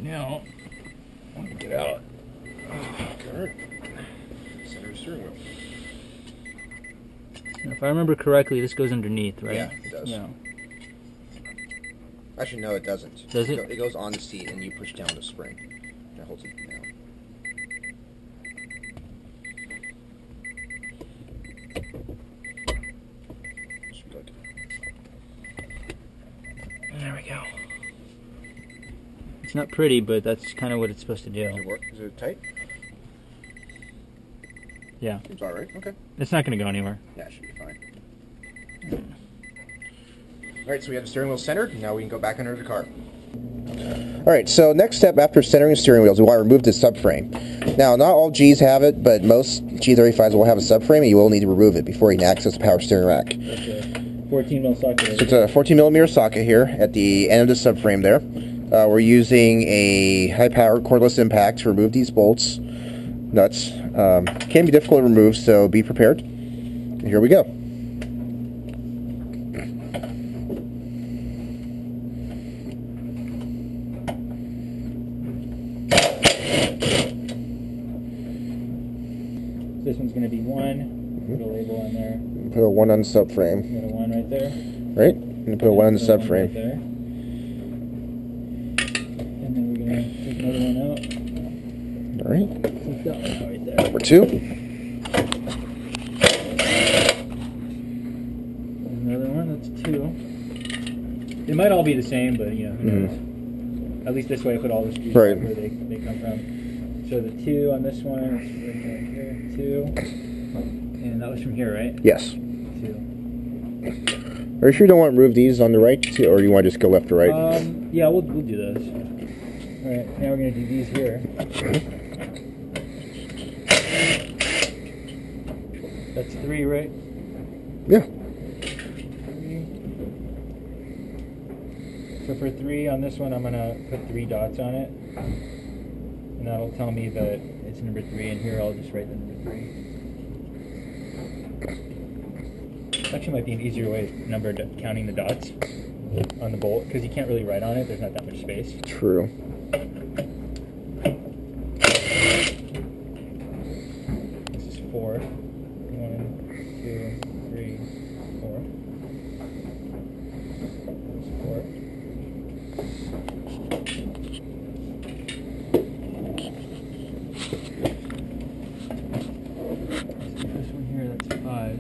now, I'm gonna get out. Center steering wheel. If I remember correctly, this goes underneath, right? Yeah, it does. Yeah. Actually, no, it doesn't. Does it? It goes on the seat, and you push down the spring. That holds it down. There we go. It's not pretty, but that's kind of what it's supposed to do. Does it work? Is it tight? Yeah. It's all right. Okay. It's not going to go anywhere. Yeah, it should be fine. All right, so we have the steering wheel centered. Now we can go back under the car. All right, so next step after centering the steering wheels, we want to remove the subframe. Now, not all Gs have it, but most G35s will have a subframe, and you will need to remove it before you can access the power steering rack. That's a 14mm socket. So it's a 14mm socket here at the end of the subframe there. We're using a high-powered cordless impact to remove these bolts, nuts. Can be difficult to remove, so be prepared. And here we go. This one's going to be 1. Put a label on there. Put a 1 on the subframe. Put a 1 right there. Right? I'm going to put a 1 on the subframe. Right there. And then we're going to take another one out. All right. Take that one out right there. Number 2. There's another one. That's 2. They might all be the same, but you know, who knows. At least this way I put all the screws Right. where they come from. So the 2 on this one, it's right here, 2. And that was from here, right? Yes. 2. Are you sure you don't want to remove these on the right, too, or you want to just go left to right? Yeah, we'll do those. Alright, now we're going to do these here. That's 3, right? Yeah. 3. So for 3 on this one, I'm going to put 3 dots on it. And that'll tell me that it's number 3, and here I'll just write the number 3. Actually might be an easier way of counting the dots on the bolt, because you can't really write on it, there's not that much space. True. This is 4. 1, 2, 3, 4. That's 4. This one here, that's 5.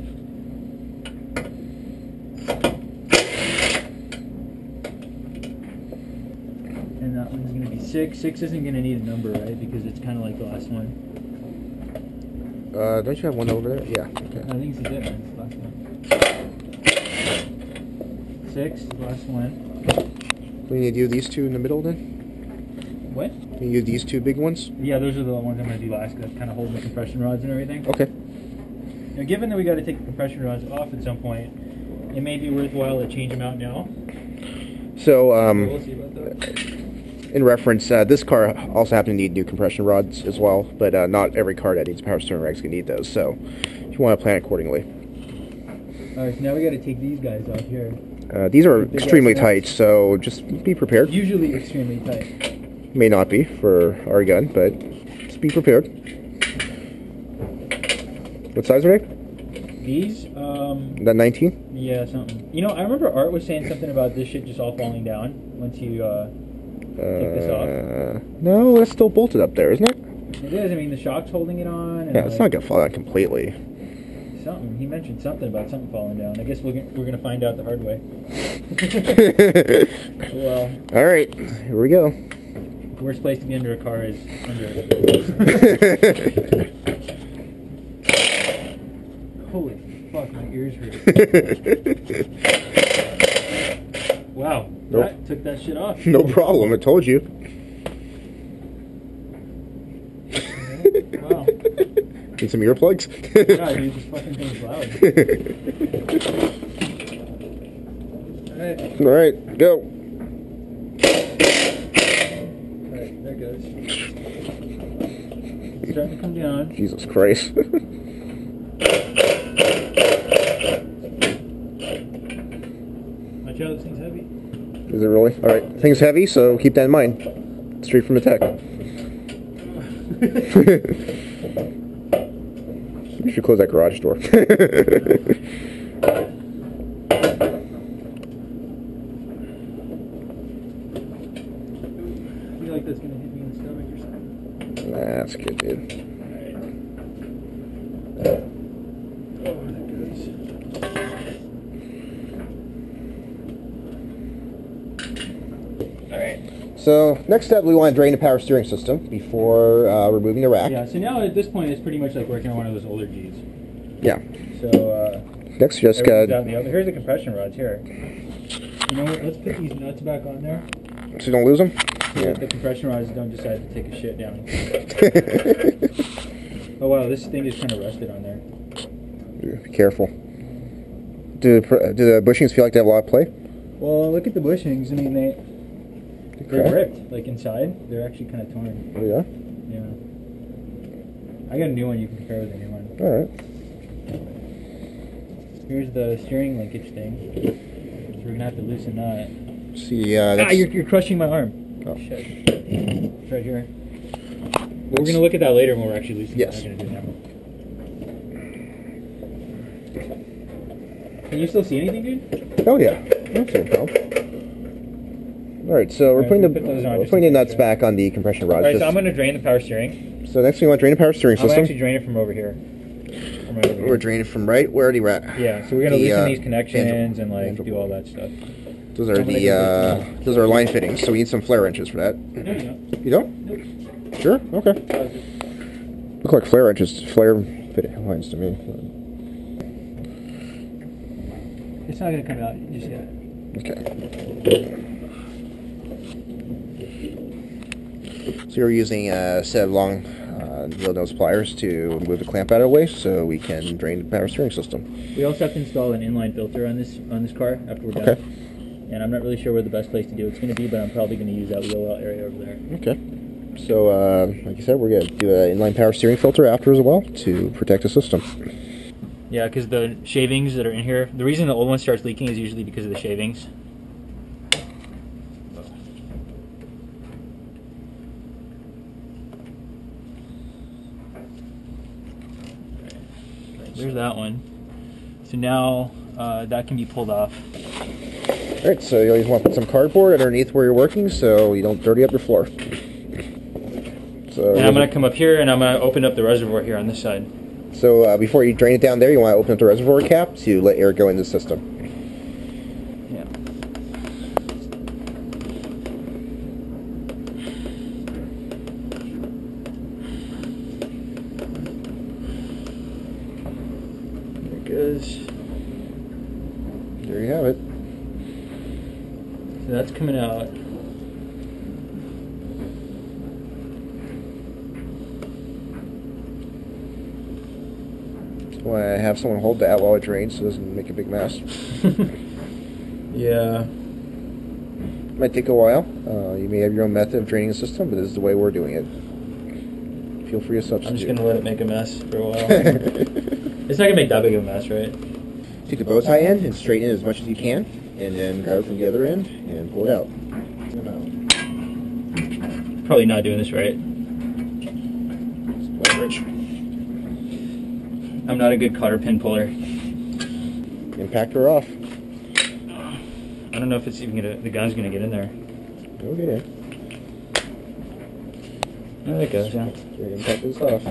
And that one's going to be 6. 6 isn't going to need a number, right? Because it's kind of like the last one. Don't you have one over there? Yeah. Okay. I think it's the last one. 6, the last one. We need to do these 2 in the middle then? What? Can you do these 2 big ones? Yeah, those are the ones I'm going to do last, because kind of holding the compression rods and everything. Okay. Now, given that we got to take the compression rods off at some point, it may be worthwhile to change them out now. So, We'll see about that. in reference, this car also happens to need new compression rods as well, but not every car that needs a power steering rack is going to need those, so you want to plan accordingly. Alright, so now we got to take these guys off here. These are Big extremely ass tight, so just be prepared. Usually extremely tight. May not be for our gun, but just be prepared. What size are they? These, That 19? yeah, something. You know, I remember Art was saying something about this shit just all falling down once you, take this off. No, it's still bolted up there, isn't it? It is, I mean, the shock's holding it on. And Yeah, it's not going to fall down completely. Something. He mentioned something about something falling down. I guess we're going to find out the hard way. Well, All right, here we go. the worst place to be under a car is under it. Holy fuck, my ears hurt. Wow, Nope. that took that shit off. No problem, I told you. Wow. Need some earplugs? Yeah, dude, this fucking thing's loud. Alright, All right, go. alright, there it goes. It's starting to come down. Jesus Christ. Watch out, this thing's heavy. Is it really? All right, thing's heavy, so keep that in mind. Straight from the tech. You should close that garage door. I feel like that's gonna hit me in the stomach or something. Nah, that's good, dude. Oh, that goes. Alright. So, next step, we want to drain the power steering system before removing the rack. Yeah, so now at this point, it's pretty much like working on one of those older Gs. Yeah. So, Next, you just everything's got... out in the oven. Here's the compression rods here. You know what? Let's put these nuts back on there. So you don't lose them? So Yeah. that the compression rods don't decide to take a shit down. Oh wow, this thing is kind of rusted on there. Be careful. Do the bushings feel like they have a lot of play? Well, look at the bushings. I mean, they're cracked? ripped. Like inside, they're actually kind of torn. Oh, yeah? Yeah. I got a new one. You can compare with the new one. All right. Here's the steering linkage thing. So we're gonna have to loosen that. See, that's... You're crushing my arm. Oh. Shit. It's right here. Well, we're gonna look at that later when we're actually loosening. Yes. We're not gonna do it now. Can you still see anything, dude? Oh, yeah. That's no problem. All right, so we're Alright, putting we'll put those on we're just putting the to make nuts sure. back on the compression rods. Alright, so I'm gonna drain the power steering. So next we want to drain the power steering I'm system. actually drain it from over here. From right over We're here. draining from right where the rack. Yeah, so we're gonna the, loosen these connections handle- and like handle. do all that stuff. Those are I'm gonna those are line fittings. So we need some flare wrenches for that. No, you don't. You don't? Nope. Sure. Okay. Look like flare wrenches, flare fitting lines to me. It's not gonna come out just yet. Okay. So you're using a set of long little nose pliers to move the clamp out of the way so we can drain the power steering system. We also have to install an inline filter on this car after we're done. Okay. And I'm not really sure where the best place to do it's going to be, but I'm probably going to use that wheel well area over there. Okay. So, like you said, we're going to do an inline power steering filter after as well to protect the system. Yeah, because the shavings that are in here, the reason the old one starts leaking is usually because of the shavings. There's that one. So now that can be pulled off. Alright, so you always want to put some cardboard underneath where you're working so you don't dirty up your floor. So And I'm going to come up here and I'm going to open up the reservoir here on this side. So before you drain it down there, you want to open up the reservoir cap to let air go in the system. Yeah. There it goes. There you have it. So that's coming out. So I have someone hold that while it drains so it doesn't make a big mess. Yeah. Might take a while. You may have your own method of draining the system, but this is the way we're doing it. Feel free to substitute. I'm just going to let it make a mess for a while. It's not going to make that big of a mess, right? Take the bow tie end and straighten it as much as you can, and then grab it from the other end and pull it out. Probably not doing this right. Leverage. I'm not a good cotter pin puller. Impactor off. I don't know if it's even gonna. The gun's gonna get in there. Go get in. There it goes. Yeah. Your impact is off.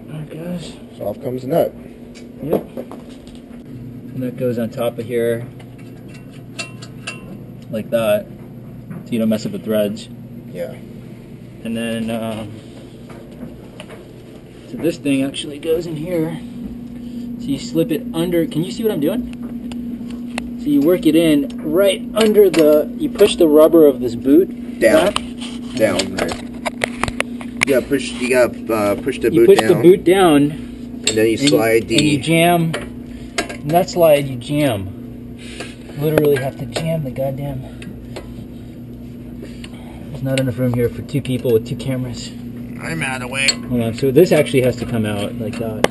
There it goes. So off comes the nut. Yep. And that goes on top of here, like that, so you don't mess up the threads. Yeah. And then, so this thing actually goes in here. So you slip it under. Can you see what I'm doing? So you work it in right under the. You push the rubber of this boot Down. back. Down. Right. You gotta push. You gotta push the You boot push down, the boot down. and then you slide and you jam. And that slide, you jam. Literally have to jam the goddamn. There's not enough room here for two people with two cameras. I'm out of the way. Hold on. So this actually has to come out like that.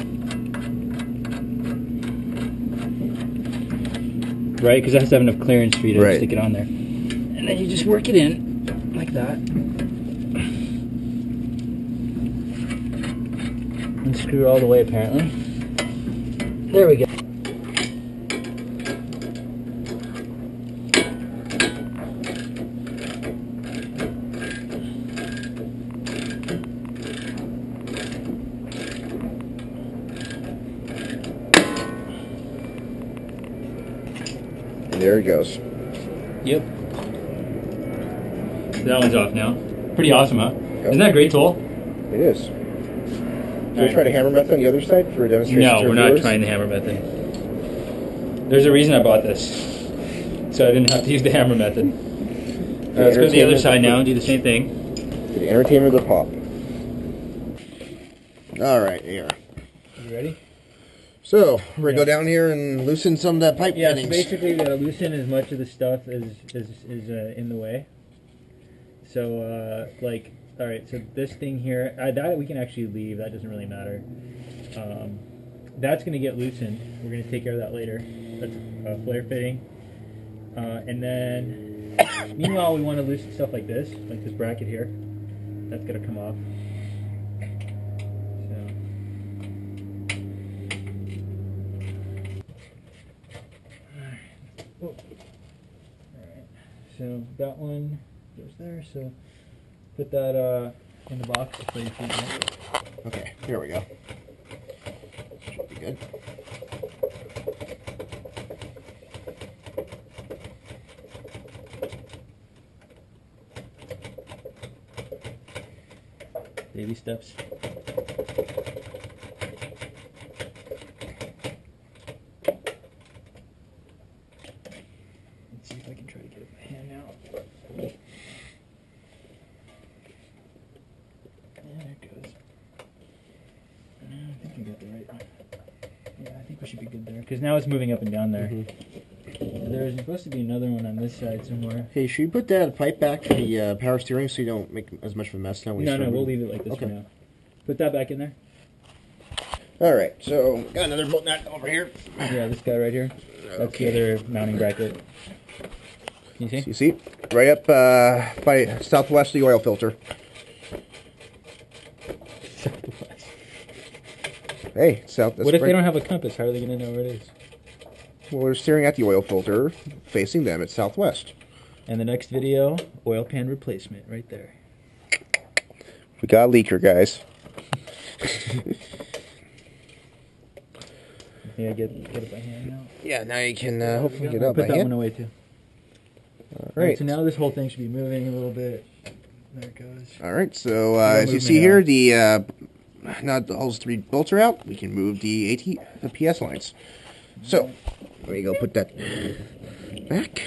Right? Because it has to have enough clearance for you to Right. stick it on there. And then you just work it in. like that. And screw all the way apparently. There we go. And there it goes. Yep. So that one's off now. Pretty awesome, huh? Yep. Isn't that a great tool? It is. Should we try the hammer method on the other side for a demonstration? No, we're not trying the hammer method. There's a reason I bought this. So I didn't have to use the hammer method. Alright, let's go to the other side now and do the same thing. For the entertainment of the pop. Alright, here. You ready? So, we're going to go down here and loosen some of that pipe fittings. So basically we gotta loosen as much of the stuff as in the way. So, like, alright, so this thing here, that we can actually leave, that doesn't really matter. That's going to get loosened. We're going to take care of that later. That's a flare fitting. And then, meanwhile, we want to loosen stuff like this bracket here. That's going to come off. So, alright, so that one goes there. So put that in the box before you feed it. Okay, here we go. Should be good. Baby steps. Let's see if I can try to get it by hand now. There it goes. I think you got the right one. Yeah, I think we should be good there. Because now it's moving up and down there. There's supposed to be another one on this side somewhere. Hey, should we put that pipe back to the power steering so you don't make as much of a mess now? No, we'll leave it like this for now. Put that back in there. Alright, so got another bolt nut over here. Yeah, this guy right here. That's the other mounting bracket. Can you see? You see? Right up by southwest of the oil filter. Southwest. Hey, south. What if they don't have a compass? How are they going to know where it is? Well, we're staring at the oil filter, facing them at southwest. And the next video, oil pan replacement, right there. We got a leaker, guys. Yeah, get it by hand now. Yeah, now you can hopefully get I'll up by put that hand. one away too. All right. So now this whole thing should be moving a little bit. There it goes. All right. So as you see here, the now all those 3 bolts are out. We can move the PS lines. So let me go put that back.